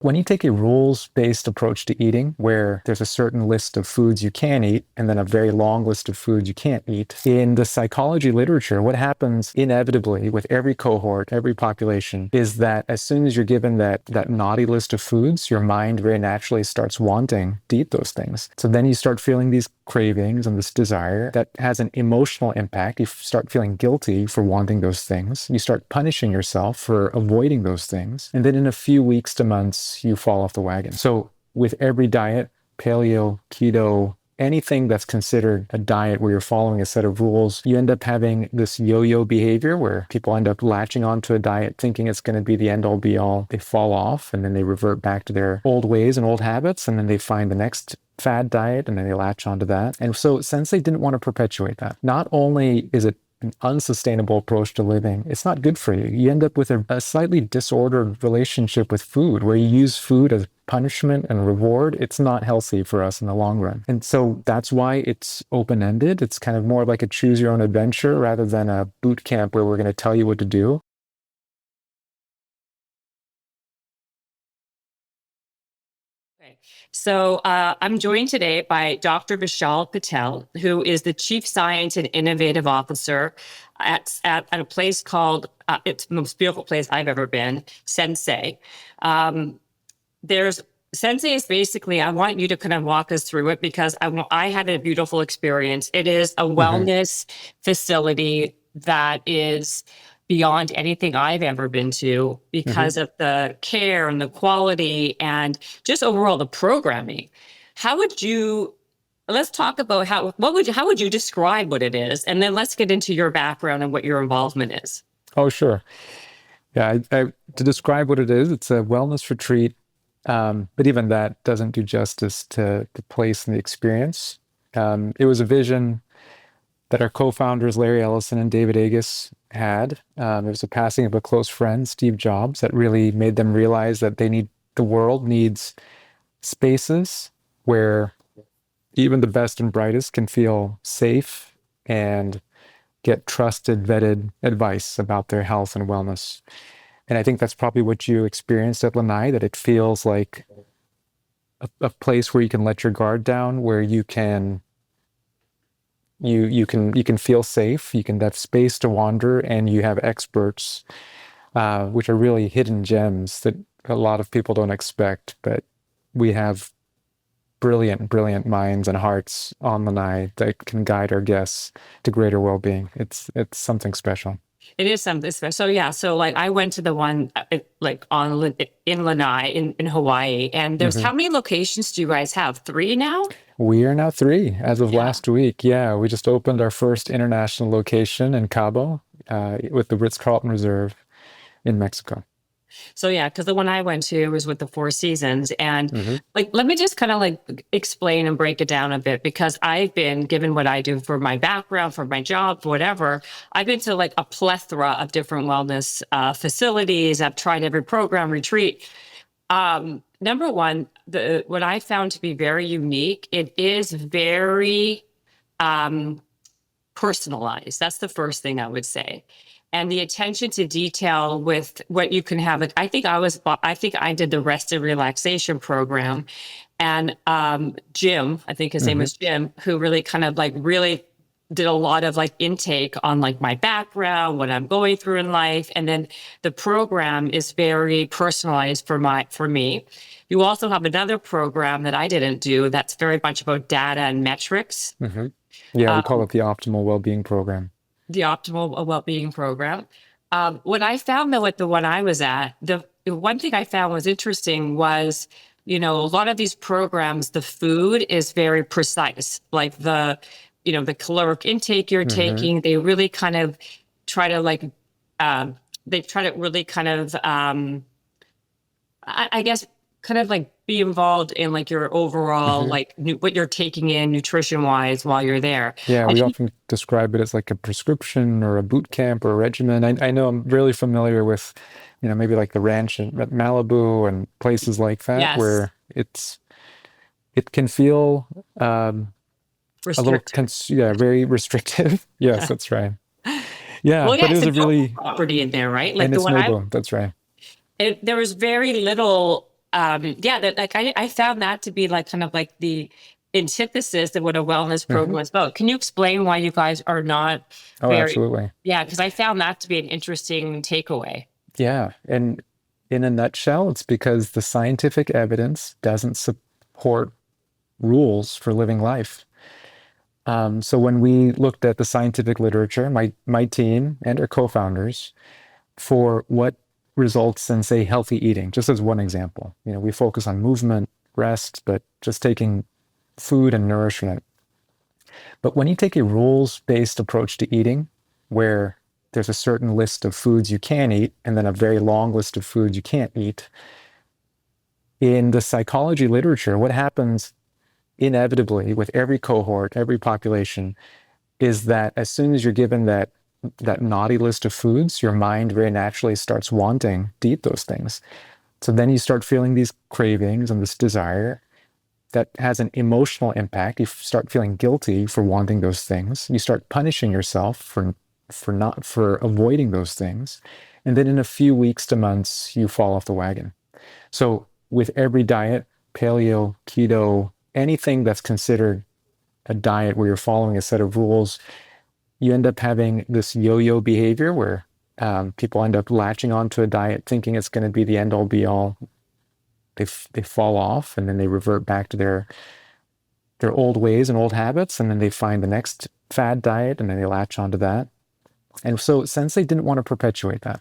When you take a rules-based approach to eating, where there's a certain list of foods you can eat and then a very long list of foods you can't eat, in the psychology literature, what happens inevitably with every cohort, every population, is that as soon as you're given that naughty list of foods, your mind very naturally starts wanting to eat those things. So then you start feeling these cravings and this desire that has an emotional impact. You start feeling guilty for wanting those things. You start punishing yourself for avoiding those things. And then in a few weeks to months, you fall off the wagon. So with every diet, paleo, keto, anything that's considered a diet where you're following a set of rules, you end up having this yo-yo behavior where people end up latching onto a diet thinking it's going to be the end-all be-all. They fall off and then they revert back to their old ways and old habits, and then they find the next fad diet and then they latch onto that. And so Sensei didn't want to perpetuate that. Not only is it an unsustainable approach to living, it's not good for you. You end up with a slightly disordered relationship with food where you use food as punishment and reward. It's not healthy for us in the long run. And so that's why it's open-ended. It's kind of more like a choose your own adventure rather than a boot camp where we're going to tell you what to do. So I'm joined today by Dr. Vishal Patel, who is the Chief Science and Innovative Officer at a place called, it's the most beautiful place I've ever been, Sensei. Sensei is basically, I want you to kind of walk us through it because I had a beautiful experience. It is a wellness facility that is beyond anything I've ever been to because of the care and the quality and just overall the programming. Let's talk about how would you describe what it is? And then let's get into your background and what your involvement is. Oh, sure. Yeah, to describe what it is, it's a wellness retreat. But even that doesn't do justice to the place and the experience. It was a vision that our co-founders, Larry Ellison and David Agus, had. It was a passing of a close friend, Steve Jobs, that really made them realize that the world needs spaces where even the best and brightest can feel safe and get trusted, vetted advice about their health and wellness. And I think that's probably what you experienced at Lanai, that it feels like a place where you can let your guard down, where you can feel safe, you can have space to wander, and you have experts, which are really hidden gems that a lot of people don't expect. But we have brilliant minds and hearts on Lanai that can guide our guests to greater well-being. It's something special. It is something special. So yeah, so like I went to the one in Lanai in Hawaii, and there's how many locations do you guys have? 3 now? We are now 3 as of last week. Yeah, we just opened our first international location in Cabo with the Ritz-Carlton Reserve in Mexico. So yeah, because the one I went to was with the Four Seasons, and let me just kind of explain and break it down a bit, because I've been, given what I do for my background, for my job, whatever, I've been to a plethora of different wellness facilities. I've tried every program, retreat. Number one, what I found to be very unique, it is very personalized. That's the first thing I would say. And the attention to detail with what you can have. I think I did the rest and relaxation program, and Jim, I think his name was Jim, who really kind of really did a lot of intake on my background, what I'm going through in life. And then the program is very personalized for me. You also have another program that I didn't do that's very much about data and metrics. Yeah, we call it the Optimal Wellbeing Program. The Optimal Wellbeing Program. What I found though at the one I was at, the one thing I found was interesting was, a lot of these programs, the food is very precise. The caloric intake you're taking, they really kind of try to really kind of, I guess, kind of be involved in your overall, what you're taking in nutrition wise while you're there. Yeah, we often describe it as a prescription or a boot camp or a regimen. I know I'm really familiar with, maybe the ranch at Malibu and places like that, where it can feel a little, very restrictive. Yes, that's right. Yeah, well, but it was a really property in there, right? and it's noble. That's right. There was very little yeah, that like I found that to be like kind of like the antithesis of what a wellness program was about. Can you explain why you guys are not Oh, very, absolutely. yeah, because I found that to be an interesting takeaway. Yeah. And in a nutshell, it's because the scientific evidence doesn't support rules for living life. So when we looked at the scientific literature, my team and our co-founders, for what results in, say, healthy eating, just as one example, we focus on movement, rest, but just taking food and nourishment. But when you take a rules-based approach to eating, where there's a certain list of foods you can eat and then a very long list of foods you can't eat, in the psychology literature, what happens inevitably with every cohort, every population, is that as soon as you're given that naughty list of foods, your mind very naturally starts wanting to eat those things. So then you start feeling these cravings and this desire that has an emotional impact. You start feeling guilty for wanting those things. You start punishing yourself for avoiding those things. And then in a few weeks to months, you fall off the wagon. So with every diet, paleo, keto, anything that's considered a diet where you're following a set of rules, you end up having this yo-yo behavior where people end up latching onto a diet thinking it's going to be the end-all be-all. They fall off and then they revert back to their old ways and old habits, and then they find the next fad diet and then they latch onto that. And so Sensei didn't want to perpetuate that.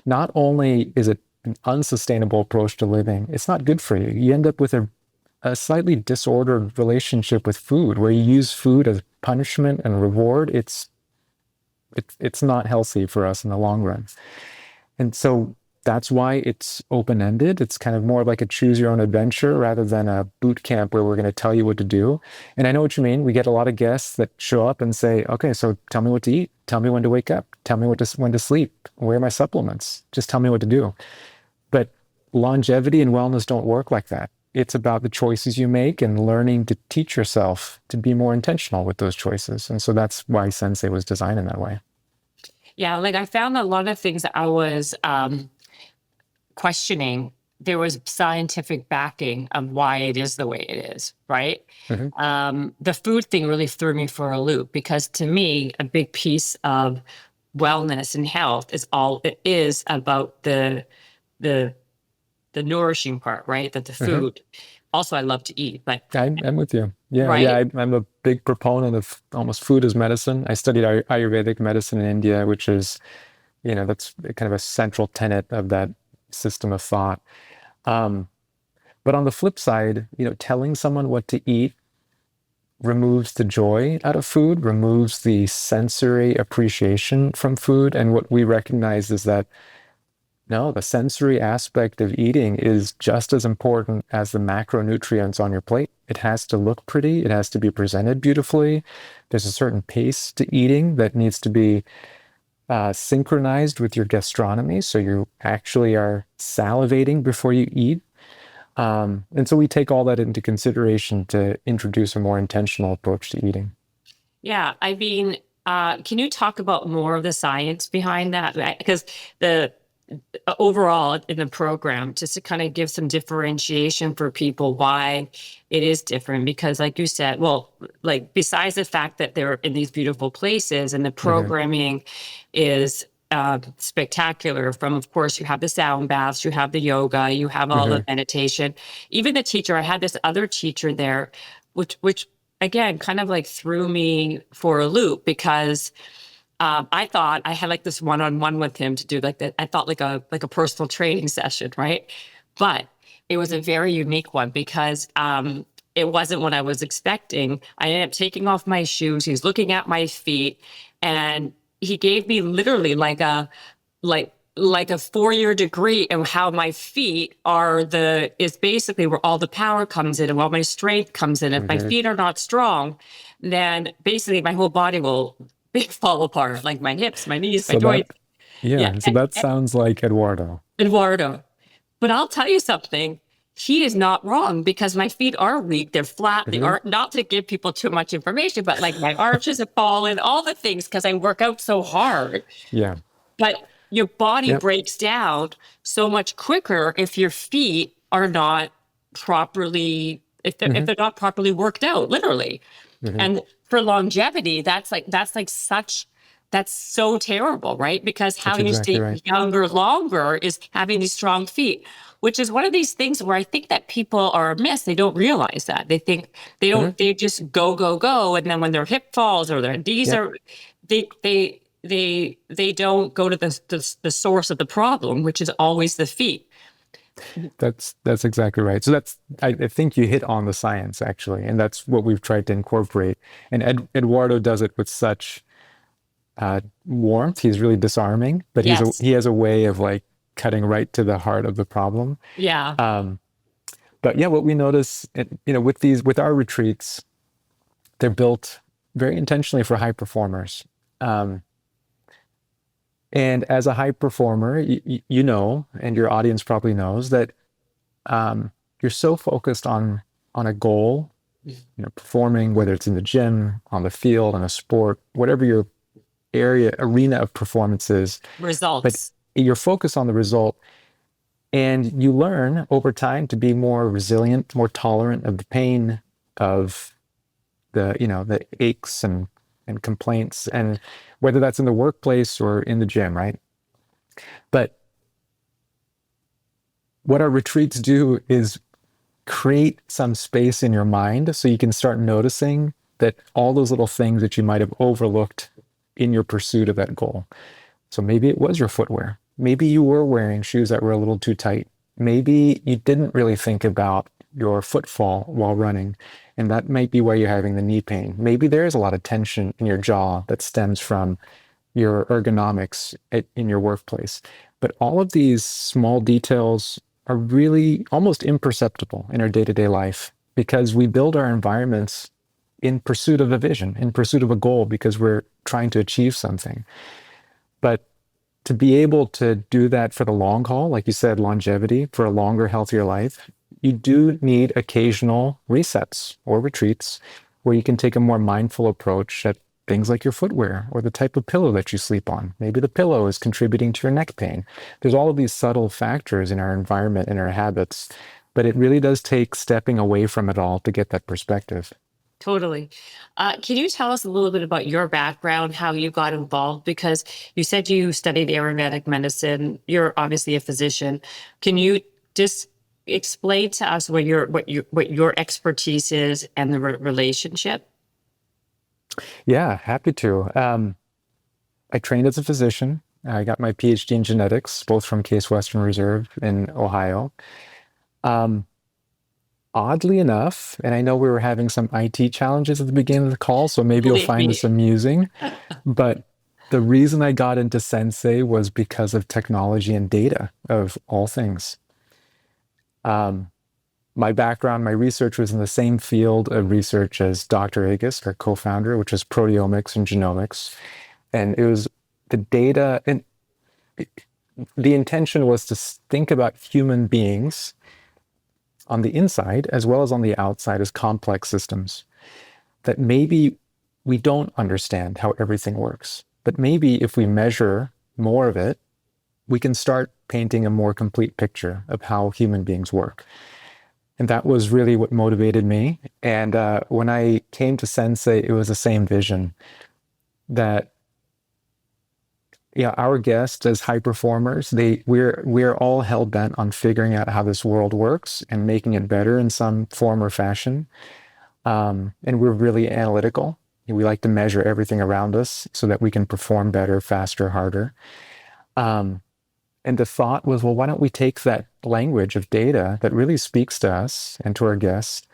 Not only is it an unsustainable approach to living, it's not good for you. You end up with a slightly disordered relationship with food where you use food as punishment and reward. It's not healthy for us in the long run. And so that's why it's open-ended. It's kind of more like a choose your own adventure rather than a boot camp where we're going to tell you what to do. And I know what you mean. We get a lot of guests that show up and say, okay, so tell me what to eat. Tell me when to wake up. Tell me when to sleep. Where are my supplements? Just tell me what to do. But longevity and wellness don't work like that. It's about the choices you make and learning to teach yourself to be more intentional with those choices. And so that's why Sensei was designed in that way. Yeah, like I found a lot of things that I was questioning. There was scientific backing of why it is the way it is, right? The food thing really threw me for a loop because to me, a big piece of wellness and health is all it is about the nourishing part, right? That the food. Also, I love to eat, but I'm with you. Yeah, right? yeah. I'm a big proponent of almost food as medicine. I studied Ayurvedic medicine in India, which is, that's kind of a central tenet of that system of thought. But on the flip side, telling someone what to eat removes the joy out of food, removes the sensory appreciation from food. And what we recognize is that no, the sensory aspect of eating is just as important as the macronutrients on your plate. It has to look pretty. It has to be presented beautifully. There's a certain pace to eating that needs to be synchronized with your gastronomy. So you actually are salivating before you eat. And so we take all that into consideration to introduce a more intentional approach to eating. Yeah, I mean, can you talk about more of the science behind that? Because the overall in the program, just to kind of give some differentiation for people why it is different. Because like you said, well, like besides the fact that they're in these beautiful places and the programming is spectacular from, of course, you have the sound baths, you have the yoga, you have all the meditation. Even the teacher, I had this other teacher there, which again, kind of like threw me for a loop because I thought I had like this one-on-one with him to do like that. I thought like a personal training session, right? But it was a very unique one because it wasn't what I was expecting. I ended up taking off my shoes. He's looking at my feet, and he gave me literally like a 4-year degree in how my feet is basically where all the power comes in and all my strength comes in. If my feet are not strong, then basically my whole body will fall apart, like my hips, my knees, my joints. So that sounds like Eduardo. But I'll tell you something. He is not wrong because my feet are weak. They're flat. They are not to give people too much information, but like my arches have fallen, all the things because I work out so hard. Yeah. But your body breaks down so much quicker if your feet are not properly, if they're not properly worked out, literally. And for longevity, that's so terrible, right? Because how That's you exactly stay right. younger longer is having these strong feet, which is one of these things where I think that people are amiss. They don't realize that. They think they just go, go, go. And then when their hip falls or their knees Yep. are, they don't go to the source of the problem, which is always the feet. That's exactly right. So I think you hit on the science actually, and that's what we've tried to incorporate. And Eduardo does it with such warmth. He's really disarming, but Yes. he has a way of like cutting right to the heart of the problem. Yeah. But yeah, what we notice, with our retreats, they're built very intentionally for high performers. And as a high performer, you know, and your audience probably knows that you're so focused on a goal, performing, whether it's in the gym, on the field, on a sport, whatever your arena of performance is. Results. But you're focused on the result, and you learn over time to be more resilient, more tolerant of the pain, of the aches and complaints, and whether that's in the workplace or in the gym, right? But what our retreats do is create some space in your mind so you can start noticing that all those little things that you might have overlooked in your pursuit of that goal. So maybe it was your footwear. Maybe you were wearing shoes that were a little too tight. Maybe you didn't really think about your footfall while running, and that might be why you're having the knee pain. Maybe there is a lot of tension in your jaw that stems from your ergonomics in your workplace. But all of these small details are really almost imperceptible in our day-to-day life because we build our environments in pursuit of a vision, in pursuit of a goal, because we're trying to achieve something. But to be able to do that for the long haul, like you said, longevity, for a longer, healthier life, you do need occasional resets or retreats where you can take a more mindful approach at things like your footwear or the type of pillow that you sleep on. Maybe the pillow is contributing to your neck pain. There's all of these subtle factors in our environment and our habits, but it really does take stepping away from it all to get that perspective. Totally. Can you tell us a little bit about your background, how you got involved? Because you said you studied Ayurvedic medicine. You're obviously a physician. Can you just explain to us what your expertise is and the relationship? Yeah, happy to. I trained as a physician. I got my PhD in genetics, both from Case Western Reserve in Ohio. Oddly enough, and I know we were having some IT challenges at the beginning of the call, so maybe you'll Believe find me. this amusing, but the reason I got into Sensei was because of technology and data, of all things. My background, my research was in the same field of research as Dr. Agus, our co-founder, which is proteomics and genomics. And it was the data, and the intention was to think about human beings on the inside as well as on the outside as complex systems that maybe we don't understand how everything works. But maybe if we measure more of it, we can start painting a more complete picture of how human beings work. And that was really what motivated me. And when I came to Sensei, it was the same vision that our guests as high performers, we're all hell bent on figuring out how this world works and making it better in some form or fashion. And we're really analytical. We like to measure everything around us so that we can perform better, faster, harder. And the thought was, well, why don't we take that language of data that really speaks to us and to our guests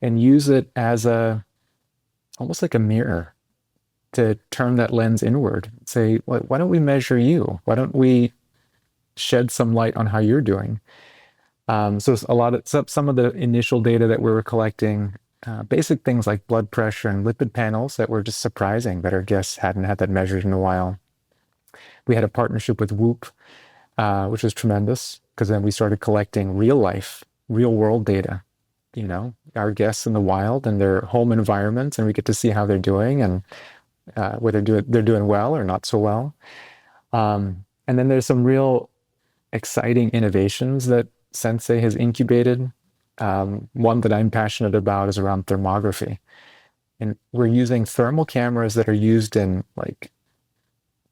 and use it as almost like a mirror to turn that lens inward. Say, why don't we measure you? Why don't we shed some light on how you're doing? So some of the initial data that we were collecting, basic things like blood pressure and lipid panels that were just surprising that our guests hadn't had that measured in a while. We had a partnership with Whoop, which was tremendous because then we started collecting real world data, our guests in the wild and their home environments, and we get to see how they're doing and whether they're doing well or not so well. And then there's some real exciting innovations that Sensei has incubated. One that I'm passionate about is around thermography. And we're using thermal cameras that are used in like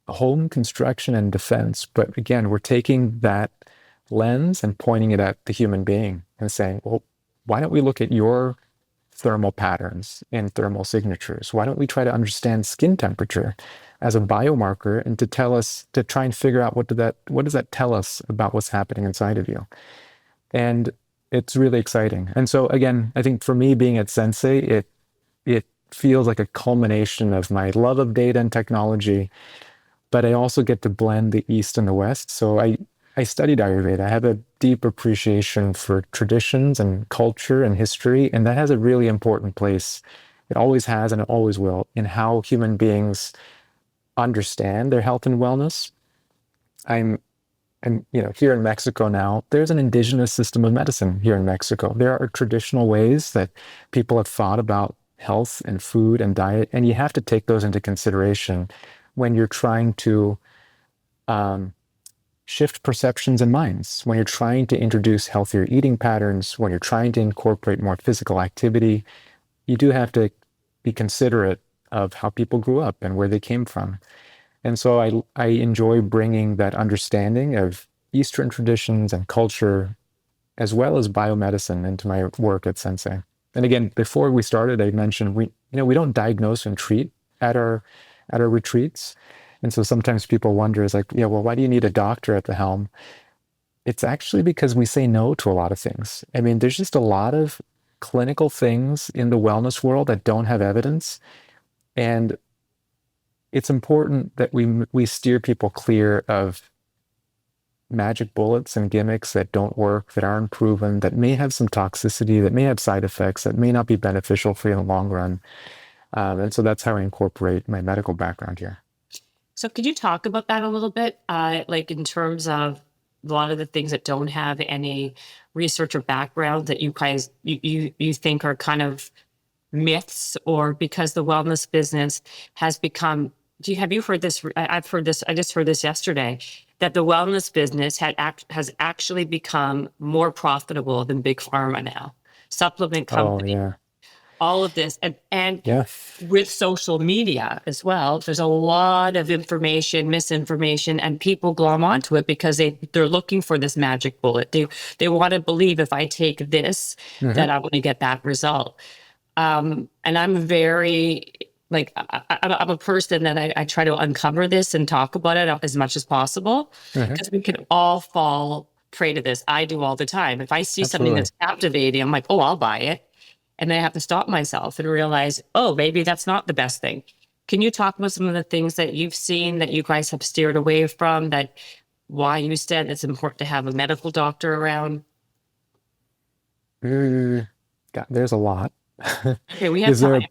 home construction and defense. But again, we're taking that lens and pointing it at the human being and saying, well, why don't we look at your thermal patterns and thermal signatures? Why don't we try to understand skin temperature as a biomarker and to try and figure out what does that tell us about what's happening inside of you? And it's really exciting. And so again, I think for me being at Sensei, it feels like a culmination of my love of data and technology, but I also get to blend the East and the West. So I studied Ayurveda. I have a deep appreciation for traditions and culture and history, and that has a really important place. It always has and it always will in how human beings understand their health and wellness. And here in Mexico now, there's an indigenous system of medicine here in Mexico. There are traditional ways that people have thought about health and food and diet, and you have to take those into consideration when you're trying to shift perceptions and minds, when you're trying to introduce healthier eating patterns, when you're trying to incorporate more physical activity. You do have to be considerate of how people grew up and where they came from. And so I enjoy bringing that understanding of Eastern traditions and culture, as well as biomedicine, into my work at Sensei. And again, before we started, I mentioned we don't diagnose and treat at our retreats. And so sometimes people wonder, is like, yeah, well, why do you need a doctor at the helm? It's actually because we say no to a lot of things. I mean, there's just a lot of clinical things in the wellness world that don't have evidence. And it's important that we steer people clear of magic bullets and gimmicks that don't work, that aren't proven, that may have some toxicity, that may have side effects, that may not be beneficial for you in the long run. And so that's how I incorporate my medical background here. So could you talk about that a little bit? Like in terms of a lot of the things that don't have any research or background that you guys, you think are kind of myths, or because the wellness business has become, have you heard this? I've heard this, I just heard this yesterday, that the wellness business has actually become more profitable than big pharma now. Supplement companies, yeah. all of this. And Yeah. with social media as well, there's a lot of information, misinformation, and people glom onto it because they're looking for this magic bullet. They want to believe if I take this, that I'm going to get that result. And I'm very, like, I'm a person that I try to uncover this and talk about it as much as possible, because we can all fall prey to this. I do all the time. If I see something that's captivating, I'm like, oh, I'll buy it. And then I have to stop myself and realize, oh, maybe that's not the best thing. Can you talk about some of the things that you've seen that you guys have steered away from, that why you said it's important to have a medical doctor around? God, there's a lot. Okay, we have time.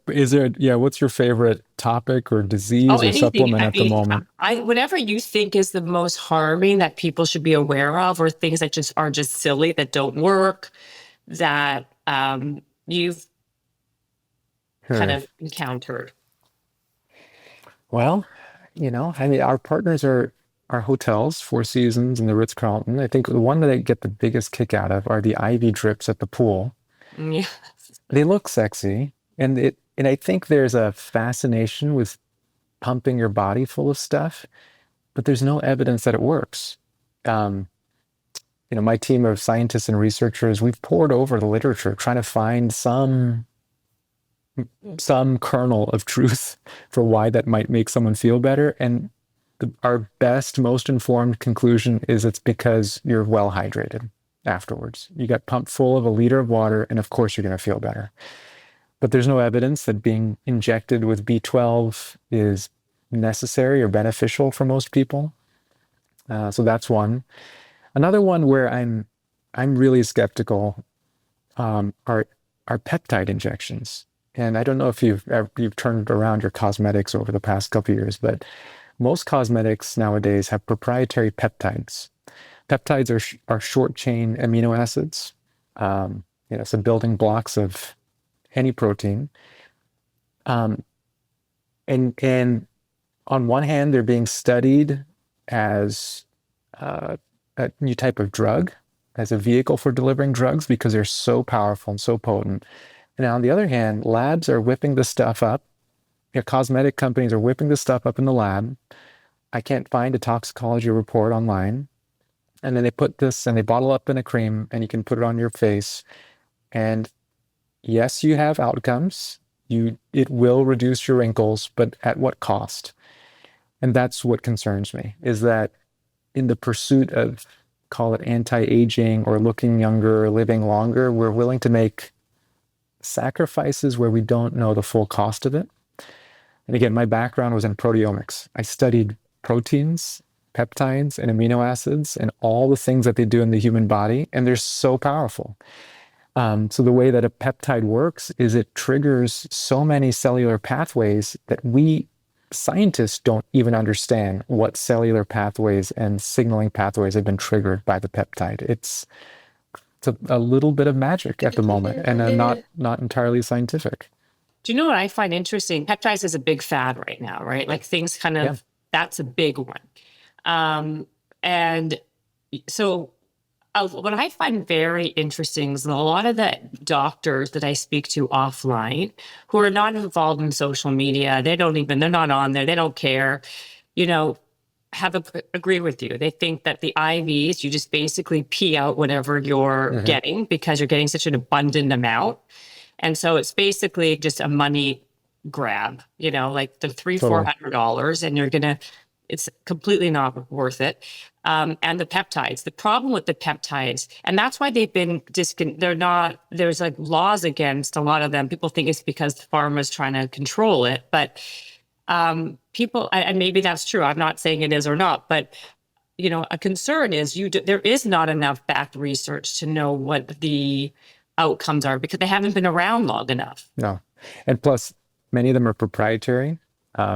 Yeah, what's your favorite topic or disease or supplement at the moment? Whatever you think is the most harming that people should be aware of, or things that are just silly, that don't work, that you've kind of encountered. Well, I mean, our partners are our hotels, Four Seasons and the Ritz-Carlton. I think the one that I get the biggest kick out of are the IV drips at the pool. Yeah. They look sexy, and I think there's a fascination with pumping your body full of stuff, but there's no evidence that it works. My team of scientists and researchers, we've pored over the literature trying to find some kernel of truth for why that might make someone feel better. And our best, most informed conclusion is it's because you're well hydrated afterwards. You got pumped full of a liter of water, and of course you're going to feel better. But there's no evidence that being injected with B12 is necessary or beneficial for most people. So that's one. Another one where I'm really skeptical are peptide injections. And I don't know if you've turned around your cosmetics over the past couple of years, but most cosmetics nowadays have proprietary peptides. Peptides are short chain amino acids, so building blocks of any protein. And on one hand, they're being studied as a new type of drug, as a vehicle for delivering drugs because they're so powerful and so potent. And on the other hand, labs are whipping this stuff up. Cosmetic companies are whipping this stuff up in the lab. I can't find a toxicology report online. And then they put this and they bottle up in a cream and you can put it on your face. And yes, you have outcomes. It will reduce your wrinkles, but at what cost? And that's what concerns me, is that in the pursuit of, call it anti-aging or looking younger or living longer, we're willing to make sacrifices where we don't know the full cost of it. And again, my background was in proteomics. I studied proteins, peptides, and amino acids, and all the things that they do in the human body, and they're so powerful. So the way that a peptide works is it triggers so many cellular pathways that we scientists don't even understand what cellular pathways and signaling pathways have been triggered by the peptide. It's a little bit of magic at the moment, and not entirely scientific. Do you know what I find interesting? Peptides is a big fad right now, right? Like things kind of, that's a big one. And so what I find very interesting is a lot of the doctors that I speak to offline who are not involved in social media, they're not on there, they don't care, agree with you. They think that the IVs, you just basically pee out whatever you're getting because you're getting such an abundant amount. And so it's basically just a money grab, like the $300-$400, and it's completely not worth it. And the peptides, the problem with the peptides, and that's why they've been there's like laws against a lot of them. People think it's because the pharma's trying to control it, but people, and maybe that's true. I'm not saying it is or not, but a concern is there is not enough backed research to know what the outcomes are because they haven't been around long enough. No. And plus, many of them are proprietary.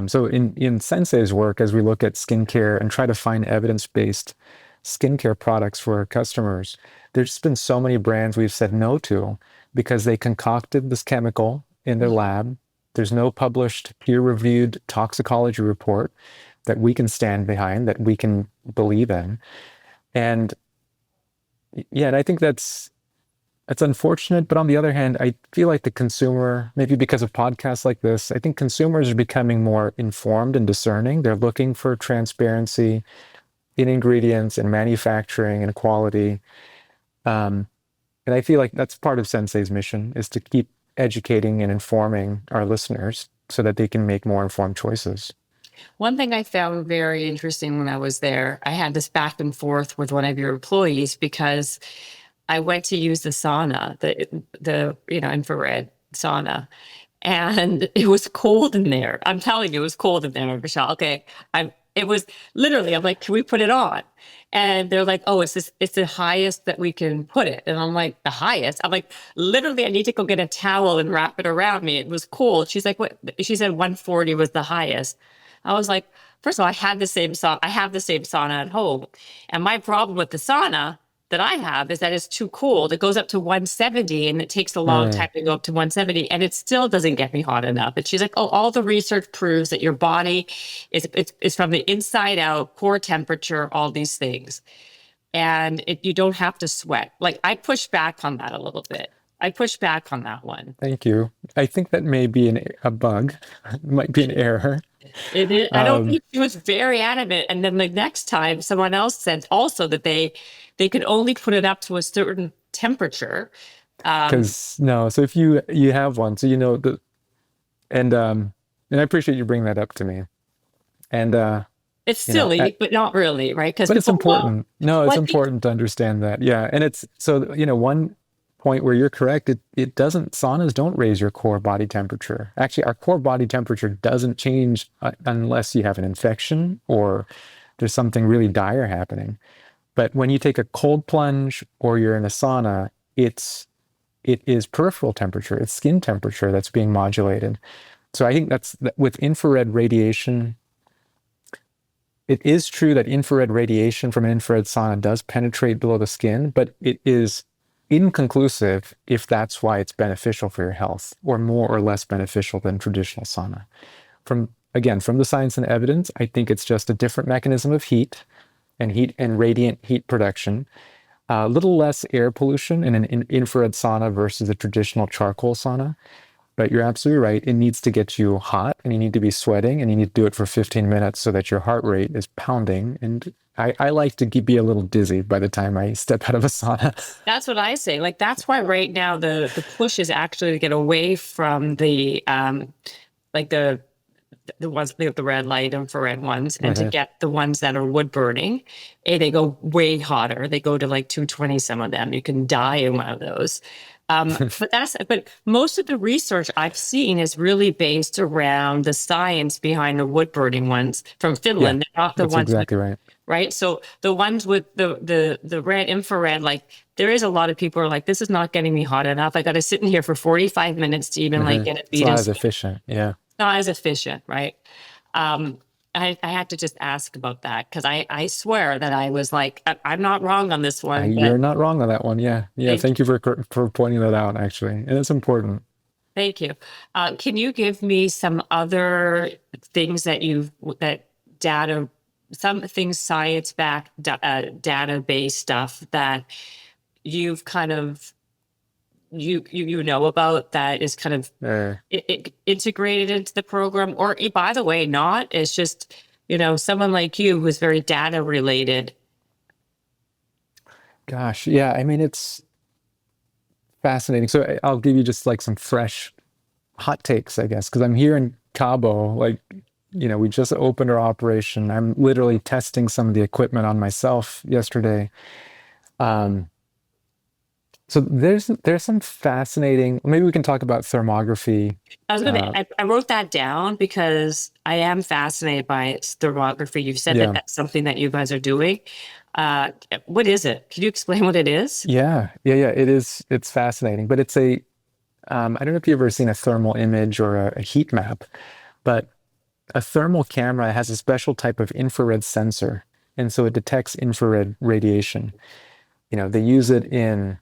So in Sensei's work, as we look at skincare and try to find evidence-based skincare products for our customers, there's been so many brands we've said no to because they concocted this chemical in their lab. There's no published peer-reviewed toxicology report that we can stand behind, that we can believe in. And and I think that's unfortunate, but on the other hand, I feel like the consumer, maybe because of podcasts like this, I think consumers are becoming more informed and discerning. They're looking for transparency in ingredients and manufacturing and quality. And I feel like that's part of Sensei's mission, is to keep educating and informing our listeners so that they can make more informed choices. One thing I found very interesting when I was there, I had this back and forth with one of your employees because I went to use the sauna, the infrared sauna, and it was cold in there. I'm telling you, it was cold in there, Vishal. Okay, it was literally. I'm like, can we put it on? And they're like, oh, it's the highest that we can put it. And I'm like, the highest? I'm like, literally, I need to go get a towel and wrap it around me. It was cold. She's like, what? She said 140 was the highest. I was like, first of all, I have the same sauna at home, and my problem with the sauna that I have is that it's too cold. It goes up to 170 and it takes a long time to go up to 170 and it still doesn't get me hot enough. And she's like, oh, all the research proves that your body is from the inside out, core temperature, all these things. And you don't have to sweat. Like I push back on that a little bit. I push back on that one. Thank you. I think that may be a bug. It might be an error. It is. I don't think she was very adamant. And then the next time someone else said also that they could only put it up to a certain temperature. So if you have one, so and I appreciate you bringing that up to me. And it's silly, but not really, right? But it's important. It's important to understand that. Yeah. And it's so, one point where you're correct, saunas don't raise your core body temperature. Actually, our core body temperature doesn't change unless you have an infection or there's something really dire happening. But when you take a cold plunge or you're in a sauna, it is peripheral temperature, it's skin temperature that's being modulated. So I think that's with infrared radiation. It is true that infrared radiation from an infrared sauna does penetrate below the skin, but it is inconclusive if that's why it's beneficial for your health, or more or less beneficial than traditional sauna. From the science and evidence, I think it's just a different mechanism of heat and radiant heat production. A little less air pollution in an infrared sauna versus a traditional charcoal sauna. But you're absolutely right. It needs to get you hot and you need to be sweating and you need to do it for 15 minutes so that your heart rate is pounding. And I like to be a little dizzy by the time I step out of a sauna. That's what I say. Like, that's why right now the push is actually to get away from the like the ones with the red light, infrared ones, and to Right. get the ones that are wood burning. They go way hotter. They go to like 220, some of them. You can die in one of those. But most of the research I've seen is really based around the science behind the wood burning ones from Yeah, Finland. They're not the that's ones with, exactly right. right? So the ones with the red infrared, like there is a lot of people are like, this is not getting me hot enough. I got to sit in here for 45 minutes to even like get a It's beat not of as efficient. Yeah. not as efficient, right? Um, I had to just ask about that because I swear that I was like, I'm not wrong on this one, You're but not wrong on that one. Yeah. Yeah. thank, Thank you for pointing that out, actually. And it's important. thank you. Can you give me some other things that data, some things science-backed, data-based stuff that you've kind of you know about that is kind of Uh, integrated into the program, or by the way, not. It's just someone like you who's very data related. Gosh. Yeah. I mean, it's fascinating. So I'll give you just like some fresh hot takes, I guess, because I'm here in Cabo. Like, we just opened our operation. I'm literally testing some of the equipment on myself yesterday. Um, so there's some fascinating. Maybe we can talk about thermography. I was gonna. Uh, I wrote that down because I am fascinated by thermography. You've said that yeah, that's something that you guys are doing. What is it? Can you explain what it is? yeah. It is. It's fascinating, but it's a. I don't know if you've ever seen a thermal image or a heat map, but a thermal camera has a special type of infrared sensor, and so it detects infrared radiation. They use it in,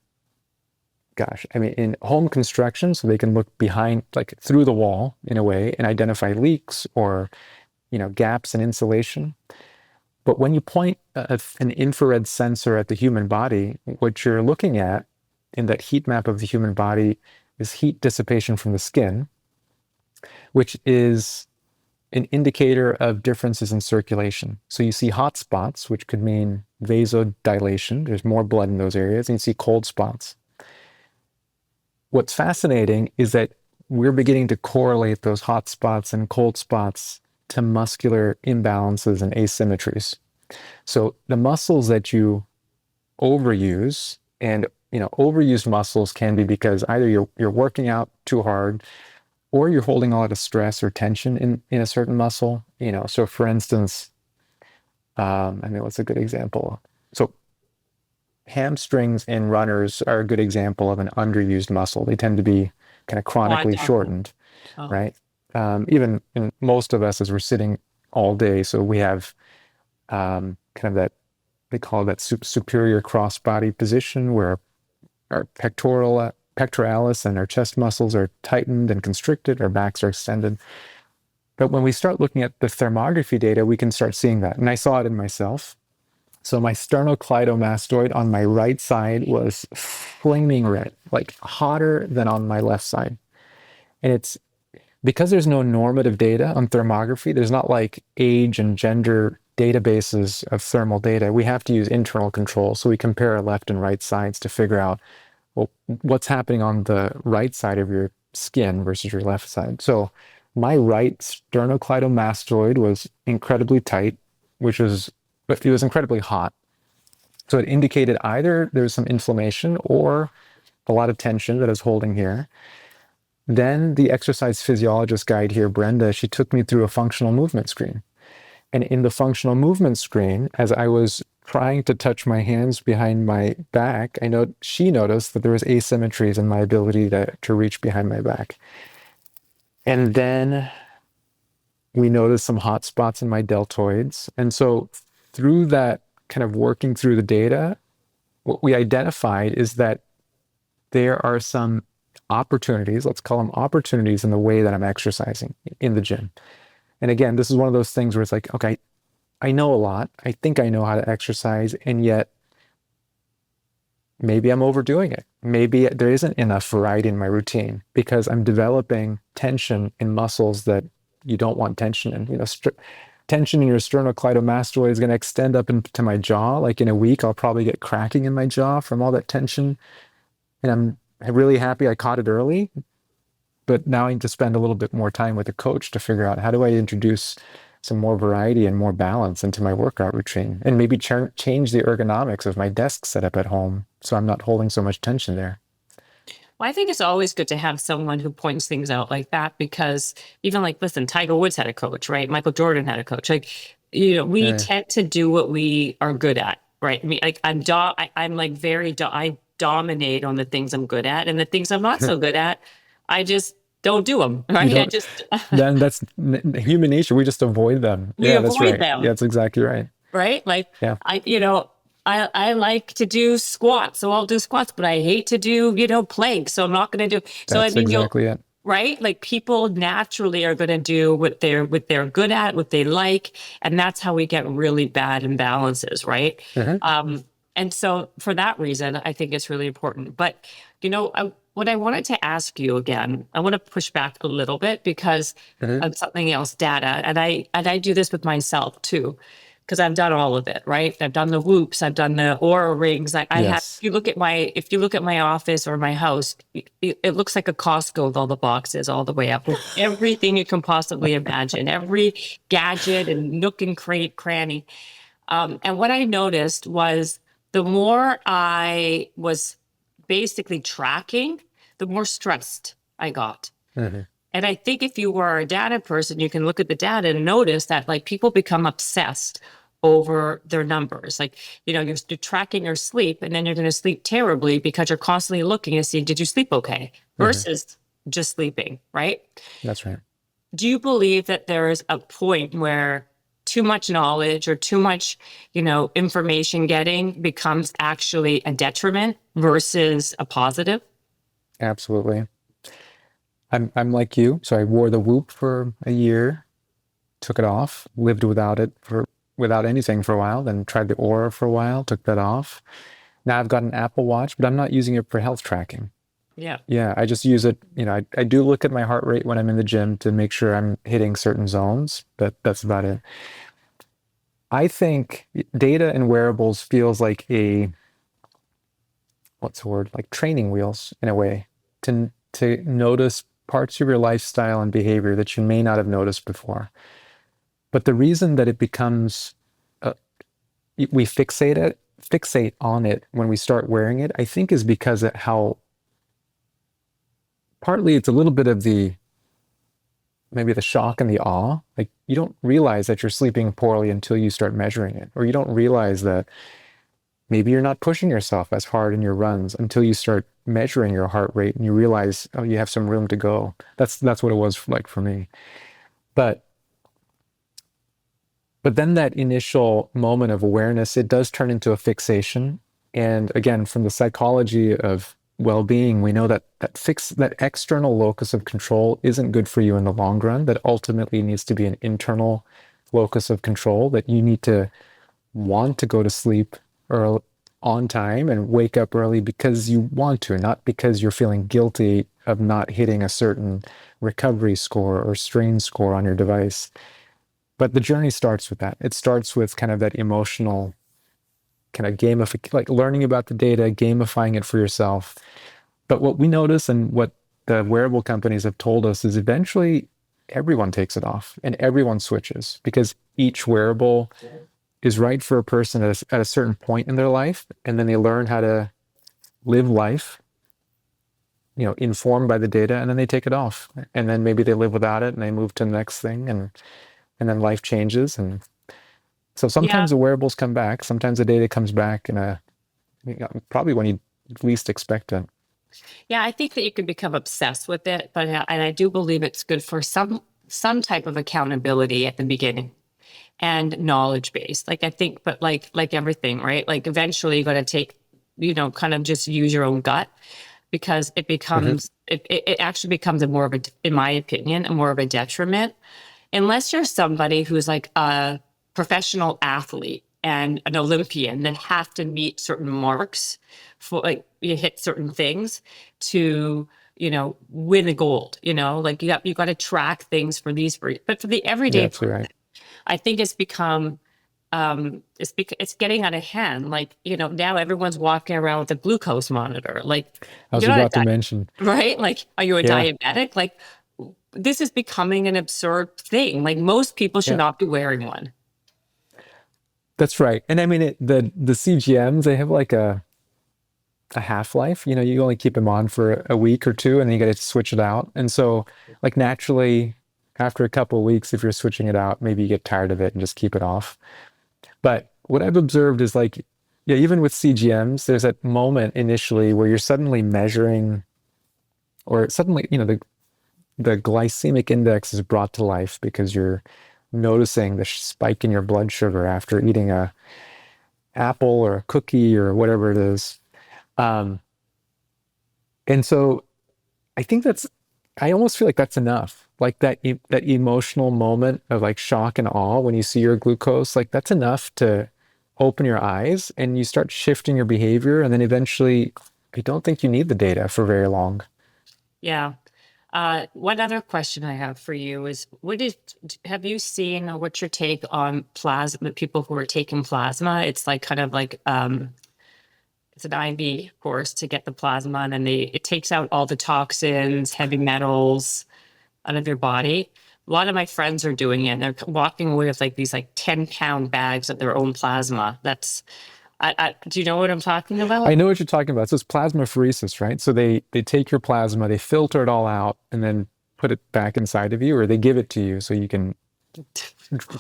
gosh, I mean, in home construction, so they can look behind, like through the wall in a way, and identify leaks or, gaps in insulation. But when you point an infrared sensor at the human body, what you're looking at in that heat map of the human body is heat dissipation from the skin, which is an indicator of differences in circulation. So you see hot spots, which could mean vasodilation. There's more blood in those areas. And you see cold spots. What's fascinating is that we're beginning to correlate those hot spots and cold spots to muscular imbalances and asymmetries. So the muscles that you overuse, and overused muscles can be because either you're working out too hard or you're holding a lot of stress or tension in a certain muscle. So for instance, I mean, what's a good example? So hamstrings in runners are a good example of an underused muscle. They tend to be kind of Oh, I chronically don't. shortened, Oh, right? Even in most of us, as we're sitting all day, so we have kind of that, they call that superior crossbody position where our pectoralis and our chest muscles are tightened and constricted, our backs are extended. But when we start looking at the thermography data, we can start seeing that. And I saw it in myself. So my sternocleidomastoid on my right side was flaming red, like hotter than on my left side. And it's because there's no normative data on thermography, there's not like age and gender databases of thermal data. We have to use internal control. So we compare our left and right sides to figure out, well, what's happening on the right side of your skin versus your left side. So my right sternocleidomastoid was incredibly tight, it was incredibly hot. So it indicated either there was some inflammation or a lot of tension that is holding here. Then the exercise physiologist guide here, Brenda, she took me through a functional movement screen. And in the functional movement screen, as I was trying to touch my hands behind my back, she noticed that there was asymmetries in my ability to reach behind my back. And then we noticed some hot spots in my deltoids. And so through that kind of working through the data, what we identified is that there are some opportunities, let's call them opportunities, in the way that I'm exercising in the gym. And again, this is one of those things where it's like, okay, I know a lot. I think I know how to exercise. And yet maybe I'm overdoing it. Maybe there isn't enough variety in my routine because I'm developing tension in muscles that you don't want tension in. Tension in your sternocleidomastoid is going to extend up into my jaw. Like in a week, I'll probably get cracking in my jaw from all that tension. And I'm really happy I caught it early. But now I need to spend a little bit more time with a coach to figure out how do I introduce some more variety and more balance into my workout routine, and maybe change the ergonomics of my desk setup at home so I'm not holding so much tension there. Well, I think it's always good to have someone who points things out like that, because even like, listen, Tiger Woods had a coach, right? Michael Jordan had a coach. Like, we tend to do what we are good at, right? I mean, like I'm like I dominate on the things I'm good at, and the things I'm not so good at, I just don't do them, right? I just then that's human nature. We just avoid them. we Yeah, avoid that's right. them. Yeah, that's exactly right. Right? Like, Yeah. I like to do squats, so I'll do squats, but I hate to do, planks, so I'm not going to do. So That's I mean, exactly it. right? Like people naturally are going to do what they're good at, what they like, and that's how we get really bad imbalances, right? And so for that reason, I think it's really important. But what I wanted to ask you again, I want to push back a little bit because of something else, data, and I do this with myself too, because I've done all of it, right? I've done the whoops, I've done the aura rings. I have. Yes. If you look at my office or my house, it looks like a Costco with all the boxes all the way up, with everything you can possibly imagine, every gadget and nook and cranny. And what I noticed was the more I was basically tracking, the more stressed I got. And I think if you were a data person, you can look at the data and notice that like people become obsessed over their numbers. Like, you're tracking your sleep, and then you're going to sleep terribly because you're constantly looking to see, did you sleep okay? Versus just sleeping, right? That's right. Do you believe that there is a point where too much knowledge or too much, information getting becomes actually a detriment versus a positive? Absolutely. I'm like you. So I wore the Whoop for a year, took it off, lived without anything for a while, then tried the Aura for a while, took that off. Now I've got an Apple Watch, but I'm not using it for health tracking. Yeah. Yeah, I just use it. I do look at my heart rate when I'm in the gym to make sure I'm hitting certain zones, but that's about it. I think data and wearables feels like like training wheels in a way to notice parts of your lifestyle and behavior that you may not have noticed before. But the reason that it becomes, we fixate on it when we start wearing it, I think is because of how, partly it's a little bit of maybe the shock and the awe. Like you don't realize that you're sleeping poorly until you start measuring it, or you don't realize that maybe you're not pushing yourself as hard in your runs until you start measuring your heart rate and you realize, oh, you have some room to go. That's what it was like for me. But then that initial moment of awareness, it does turn into a fixation. And again, from the psychology of well-being, we know that that external locus of control isn't good for you in the long run. That ultimately needs to be an internal locus of control, that you need to want to go to sleep early, on time, and wake up early because you want to, not because you're feeling guilty of not hitting a certain recovery score or strain score on your device. But the journey starts with that. It starts with kind of that emotional kind of like learning about the data, gamifying it for yourself. But what we notice and what the wearable companies have told us is eventually everyone takes it off and everyone switches, because each wearable is right for a person at a certain point in their life, and then they learn how to live life, informed by the data, and then they take it off, and then maybe they live without it and they move to the next thing, and then life changes. And so sometimes the wearables come back, sometimes the data comes back probably when you least expect it. Yeah, I think that you can become obsessed with it, and I do believe it's good for some type of accountability at the beginning and knowledge based. Like I think, but like everything, right? Like eventually you're going to take, kind of just use your own gut, because it becomes, it actually becomes in my opinion, more of a detriment, unless you're somebody who's like a professional athlete, and an Olympian that have to meet certain marks for like you hit certain things to, win a gold, like you got to track things for these, but for the everyday, absolutely right. I think it's become, it's getting out of hand. Like, now everyone's walking around with a glucose monitor. Like, I was you're not about to mention. right? Like, are you a Yeah. diabetic? Like, this is becoming an absurd thing. Like, most people should Yeah. not be wearing one. That's right. And I mean, the CGMs, they have like a half-life. You only keep them on for a week or two, and then you got to switch it out. And so, like naturally, after a couple of weeks, if you're switching it out, maybe you get tired of it and just keep it off. But what I've observed is like, yeah, even with CGMs, there's that moment initially where you're suddenly measuring, or suddenly, the glycemic index is brought to life because you're noticing the spike in your blood sugar after eating a apple or a cookie or whatever it is. And so I think I almost feel like that's enough. Like that emotional moment of like shock and awe when you see your glucose, like that's enough to open your eyes and you start shifting your behavior. And then eventually, I don't think you need the data for very long. Yeah. One other question I have for you is, have you seen, or what's your take on plasma, people who are taking plasma? It's like kind of like, it's an IV course to get the plasma, and then it takes out all the toxins, heavy metals out of your body. A lot of my friends are doing it, and they're walking away with like these like 10-pound bags of their own plasma. Do you know what I'm talking about? I know what you're talking about. So it's plasmapheresis, right? So they take your plasma, they filter it all out, and then put it back inside of you, or they give it to you so you can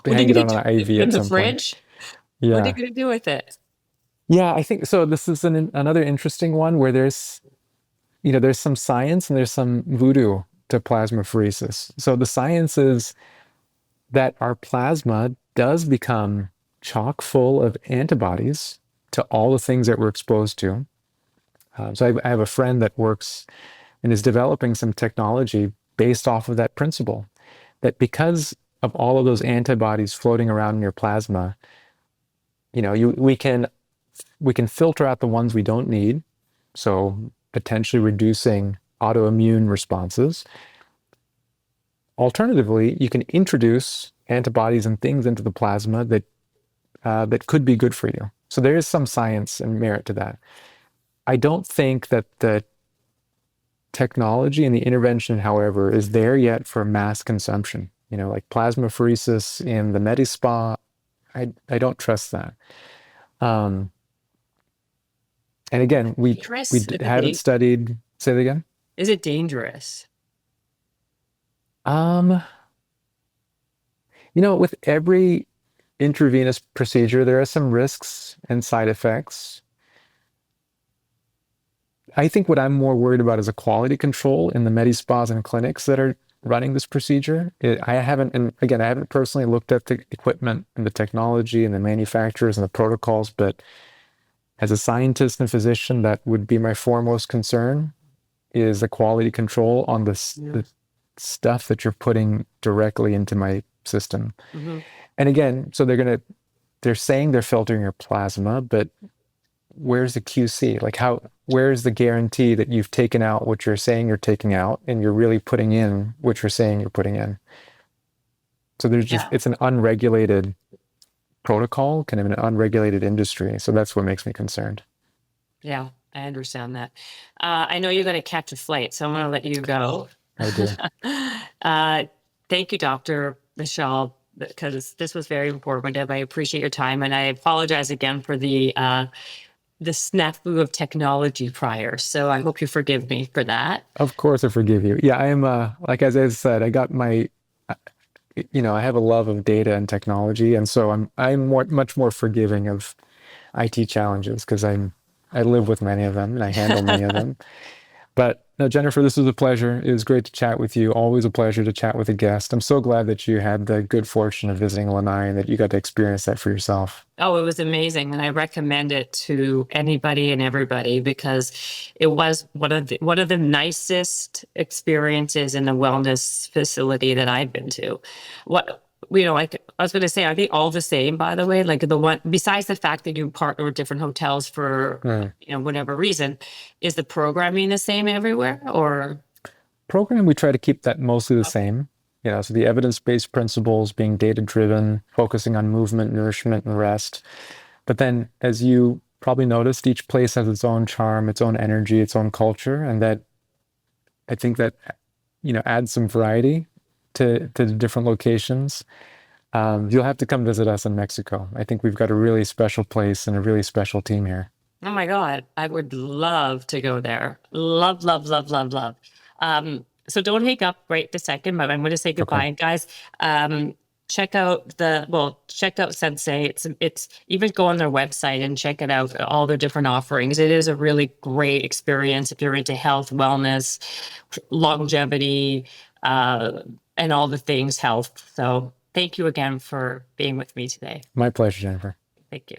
hang it on an IV in at the some fridge? point. What are Yeah. you going to do with it? Yeah, I think so. This is another interesting one where there's some science and there's some voodoo to plasmapheresis. So the science is that our plasma does become chock full of antibodies to all the things that we're exposed to. So I have a friend that works and is developing some technology based off of that principle, that because of all of those antibodies floating around in your plasma, we can filter out the ones we don't need, so potentially reducing autoimmune responses. Alternatively, you can introduce antibodies and things into the plasma that could be good for you. So there is some science and merit to that. I don't think that the technology and the intervention, however, is there yet for mass consumption. Like plasmapheresis in the med spa, I don't trust that. And again, we haven't studied. Say that again. Is it dangerous? With every intravenous procedure, there are some risks and side effects. I think what I'm more worried about is a quality control in the med spas and clinics that are running this procedure. I haven't personally looked at the equipment and the technology and the manufacturers and the protocols, but as a scientist and physician, that would be my foremost concern, is the quality control on the stuff that you're putting directly into my system. Mm-hmm. And again, so they're saying they're filtering your plasma, but where's the QC? Like where's the guarantee that you've taken out what you're saying you're taking out and you're really putting in what you're saying you're putting in? So it's an unregulated protocol, kind of an unregulated industry. So that's what makes me concerned. Yeah, I understand that. I know you're going to catch a flight, so I'm going to let you go. I do. Thank you, Dr. Vishal, because this was very informative. I appreciate your time, and I apologize again for the snafu of technology prior. So I hope you forgive me for that. Of course I forgive you. Yeah, I am, like as I said, I got I have a love of data and technology. And so I'm much more forgiving of IT challenges because I live with many of them and I handle many of them. But no, Jennifer, this was a pleasure. It was great to chat with you. Always a pleasure to chat with a guest. I'm so glad that you had the good fortune of visiting Lanai and that you got to experience that for yourself. Oh, it was amazing. And I recommend it to anybody and everybody because it was one of the nicest experiences in a wellness facility that I've been to. like I was going to say, are they all the same, by the way? Like the one, besides the fact that you partner with different hotels for, whatever reason, is the programming the same everywhere or? Program, we try to keep that mostly the same. So the evidence-based principles being data-driven, focusing on movement, nourishment, and rest. But then, as you probably noticed, each place has its own charm, its own energy, its own culture, and that I think that adds some variety to the different locations. You'll have to come visit us in Mexico. I think we've got a really special place and a really special team here. Oh my God, I would love to go there. Love, love, love, love, love. So don't hang up right this second, but I'm going to say goodbye, guys. Check out Sensei. It's even go on their website and check it out, all their different offerings. It is a really great experience if you're into health, wellness, longevity, and all the things health. So thank you again for being with me today. My pleasure, Jennifer. Thank you.